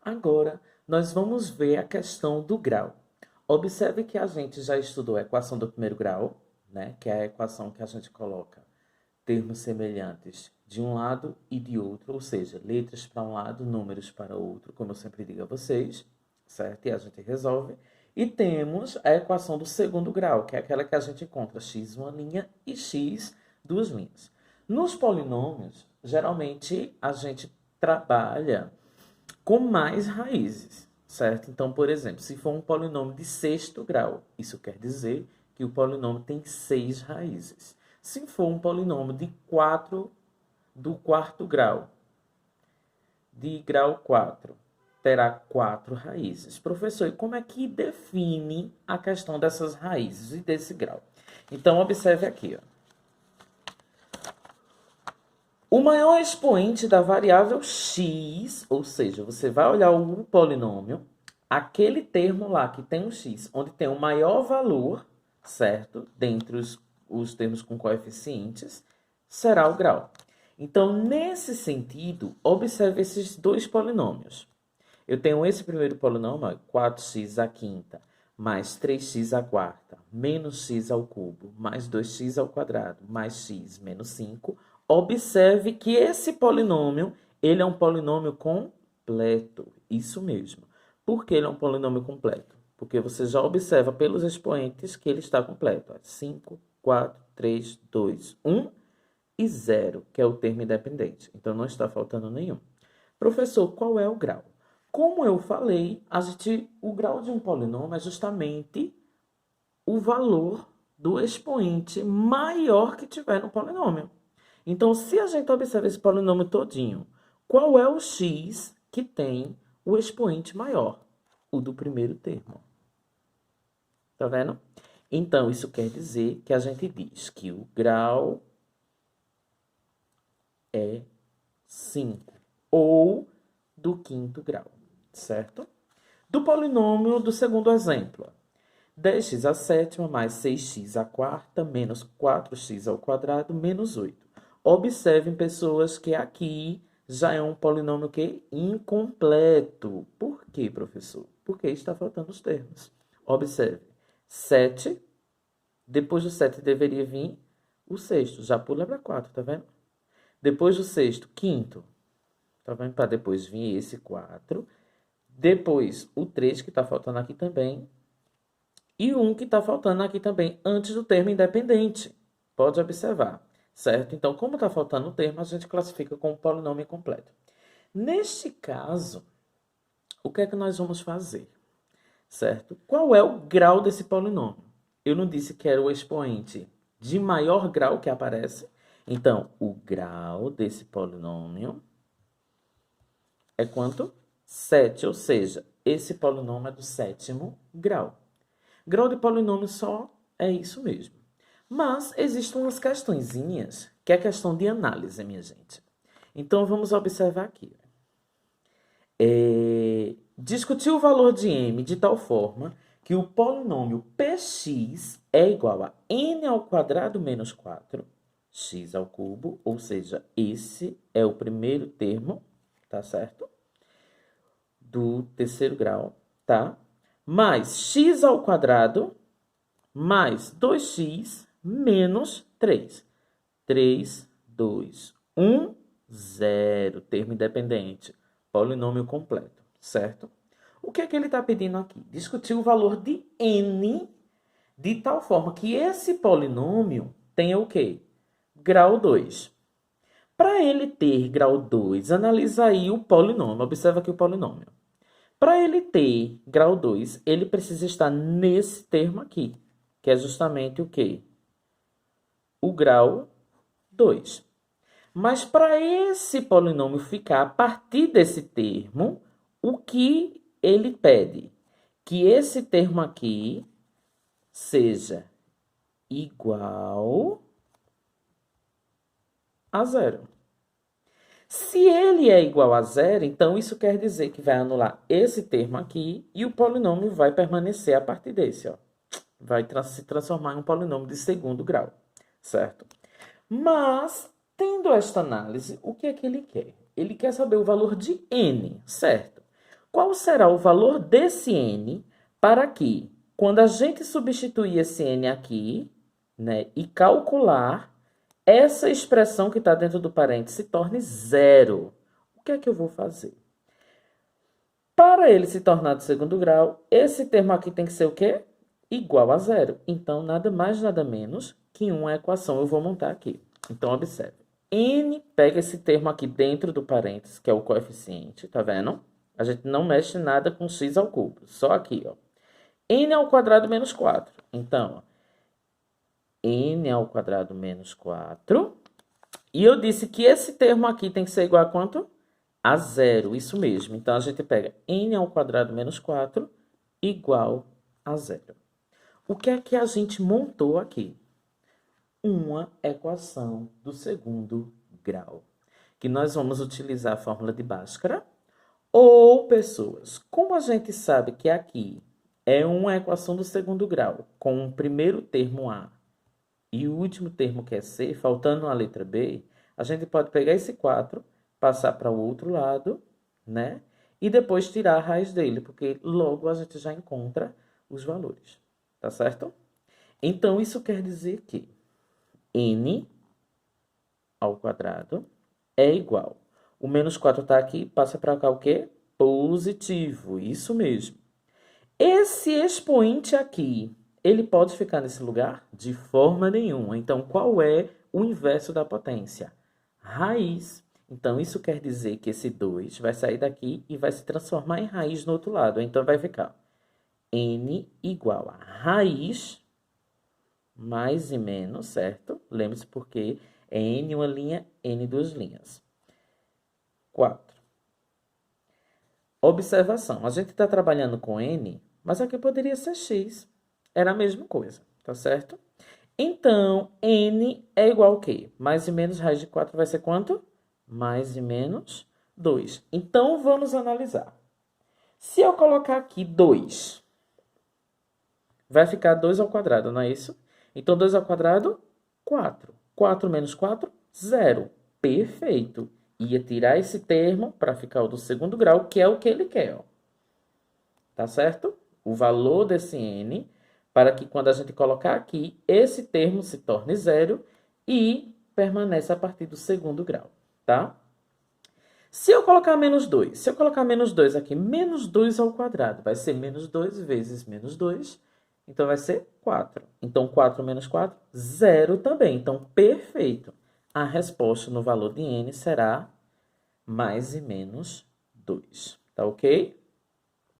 Agora, nós vamos ver a questão do grau. Observe que a gente já estudou a equação do primeiro grau, né? Que é a equação que a gente coloca termos semelhantes de um lado e de outro, ou seja, letras para um lado, números para outro, como eu sempre digo a vocês, certo? E a gente resolve. E temos a equação do segundo grau, que é aquela que a gente encontra x uma linha e x duas linhas. Nos polinômios, geralmente a gente trabalha com mais raízes, certo? Então, por exemplo, se for um polinômio de sexto grau, isso quer dizer que o polinômio tem 6 raízes. Se for um polinômio de 4 do quarto grau, de grau 4, terá 4 raízes. Professor, e como é que define a questão dessas raízes e desse grau? Então, observe aqui, ó. O maior expoente da variável x, ou seja, você vai olhar o polinômio, aquele termo lá que tem um x, onde tem o maior valor, certo? Dentre os termos com coeficientes, será o grau. Então, nesse sentido, observe esses dois polinômios. Eu tenho esse primeiro polinômio, 4x à quinta, mais 3x à quarta, menos x ao cubo, mais 2x ao quadrado, mais x menos 5. Observe que esse polinômio, ele é um polinômio completo. Isso mesmo. Por que ele é um polinômio completo? Porque você já observa pelos expoentes que ele está completo. 5, 4, 3, 2, 1 e 0, que é o termo independente. Então, não está faltando nenhum. Professor, qual é o grau? Como eu falei, o grau de um polinômio é justamente o valor do expoente maior que tiver no polinômio. Então, se a gente observa esse polinômio todinho, qual é o x que tem o expoente maior? O do primeiro termo. Tá vendo? Então, isso quer dizer que a gente diz que o grau é 5, ou do quinto grau, certo? Do polinômio do segundo exemplo, 10x à sétima mais 6x à quarta menos 4x ao quadrado menos 8. Observem, pessoas, que aqui já é um polinômio que incompleto. Por quê, professor? Porque está faltando os termos. Observe, 7, depois do 7 deveria vir o sexto, já pula para 4, tá vendo? Depois do sexto, quinto, tá vendo? Para depois vir esse 4. Depois o 3, que está faltando aqui também. E o 1 que está faltando aqui também, antes do termo independente. Pode observar, certo? Então, como está faltando o termo, a gente classifica como polinômio incompleto. Neste caso, o que é que nós vamos fazer? Certo? Qual é o grau desse polinômio? Eu não disse que era o expoente de maior grau que aparece. Então, o grau desse polinômio é quanto? 7, ou seja, esse polinômio é do sétimo grau. Grau de polinômio só é isso mesmo. Mas existem umas questõezinhas, que é questão de análise, minha gente. Então, vamos observar aqui. Discutir o valor de m de tal forma que o polinômio px é igual a n ao quadrado menos 4, x ao cubo, ou seja, esse é o primeiro termo, tá certo? Do terceiro grau, tá? Mais x ao quadrado mais 2x menos 3. 3, 2, 1, 0. Termo independente. Polinômio completo, certo? O que é que ele está pedindo aqui? Discutir o valor de n de tal forma que esse polinômio tenha o quê? Grau 2. Para ele ter grau 2, analisa aí o polinômio. Observa aqui o polinômio. Para ele ter grau 2, ele precisa estar nesse termo aqui, que é justamente o quê? O grau 2. Mas para esse polinômio ficar a partir desse termo, o que ele pede? Que esse termo aqui seja igual a zero. Se ele é igual a zero, então isso quer dizer que vai anular esse termo aqui e o polinômio vai permanecer a partir desse, ó. Vai se transformar em um polinômio de segundo grau, certo? Mas, tendo esta análise, o que é que ele quer? Ele quer saber o valor de n, certo? Qual será o valor desse n para que, quando a gente substituir esse n aqui, né, e calcular, essa expressão que está dentro do parênteses se torne zero? O que é que eu vou fazer? Para ele se tornar de segundo grau, esse termo aqui tem que ser o quê? Igual a zero. Então, nada mais, nada menos que uma equação. Eu vou montar aqui. Então, observe. N pega esse termo aqui dentro do parênteses, que é o coeficiente, tá vendo? A gente não mexe nada com x ao cubo, só aqui, ó. N ao quadrado menos 4. Então, ó, n ao quadrado menos 4. E eu disse que esse termo aqui tem que ser igual a quanto? A zero, isso mesmo. Então, a gente pega n ao quadrado menos 4 igual a zero. O que é que a gente montou aqui? Uma equação do segundo grau, que nós vamos utilizar a fórmula de Bhaskara. Ou, pessoas, como a gente sabe que aqui é uma equação do segundo grau, com o primeiro termo A e o último termo que é C, faltando a letra B, a gente pode pegar esse 4, passar para o outro lado, né? E depois tirar a raiz dele, porque logo a gente já encontra os valores, tá certo? Então, isso quer dizer que n ao quadrado é igual. O menos 4 está aqui, passa para cá o quê? Positivo, isso mesmo. Esse expoente aqui, ele pode ficar nesse lugar? De forma nenhuma. Então, qual é o inverso da potência? Raiz. Então, isso quer dizer que esse 2 vai sair daqui e vai se transformar em raiz no outro lado. Então, vai ficar n igual a raiz mais e menos, certo? Lembre-se porque é n uma linha, n duas linhas. 4. Observação. A gente está trabalhando com n, mas aqui poderia ser x. Era a mesma coisa, tá certo? Então, n é igual a quê? Mais e menos raiz de 4 vai ser quanto? Mais e menos 2. Então, vamos analisar. Se eu colocar aqui 2, vai ficar 2 ao quadrado, não é isso? Então, 2 ao quadrado, 4. 4 menos 4, 0. Perfeito. Ia tirar esse termo para ficar o do segundo grau, que é o que ele quer, ó. Tá certo? O valor desse n, para que quando a gente colocar aqui, esse termo se torne 0 e permaneça a partir do segundo grau, tá? Se eu colocar menos 2, se eu colocar menos 2 aqui, menos 2 ao quadrado, vai ser menos 2 vezes menos 2, então vai ser 4. Então, 4 menos 4, 0 também. Então, perfeito. A resposta no valor de n será mais e menos 2. Tá ok?